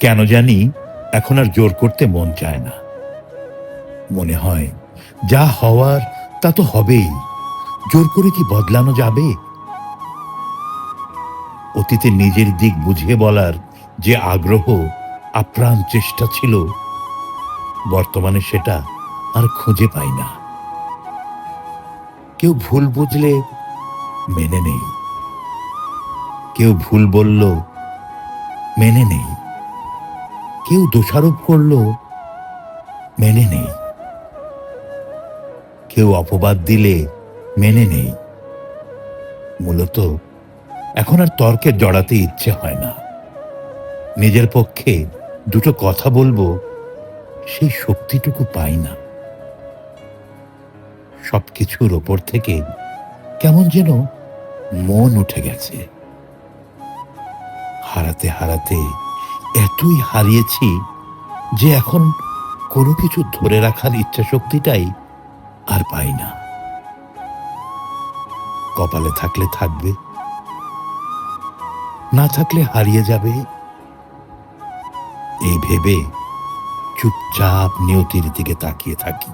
কেন জানি এখন আর জোর করতে মন চায় না। মনে হয় যা হওয়ার তা তো হবেই, জোর করে কি বদলানো যাবে? অতীতে নিজের দিক বুঝিয়ে বলার যে আগ্রহ, আপ্রাণ চেষ্টা ছিল, বর্তমানে সেটা আর খুঁজে পাই না। কেউ ভুল বুঝলে মেনে নেই, কেউ ভুল বলল মেনে নেই, কেউ দোষারোপ করল মেনে নেই, কেউ অপবাদ দিলে মেনে নেই। মূলত এখন আর তর্কে জড়াতে ইচ্ছে হয় না। নিজের পক্ষে দুটো কথা বলবো সেই শক্তিটুকু পাই না। সবকিছুর ওপর থেকে কেমন যেন মন উঠে গেছে। হারাতে হারাতে এতই হারিয়েছি যে এখন কোনো কিছু ধরে রাখার ইচ্ছা শক্তিটাই আর পাই না। কপালে থাকলে থাকবে, না থাকলে হারিয়ে যাবে, এই ভেবে চুপচাপ নিয়তির দিকে তাকিয়ে থাকি।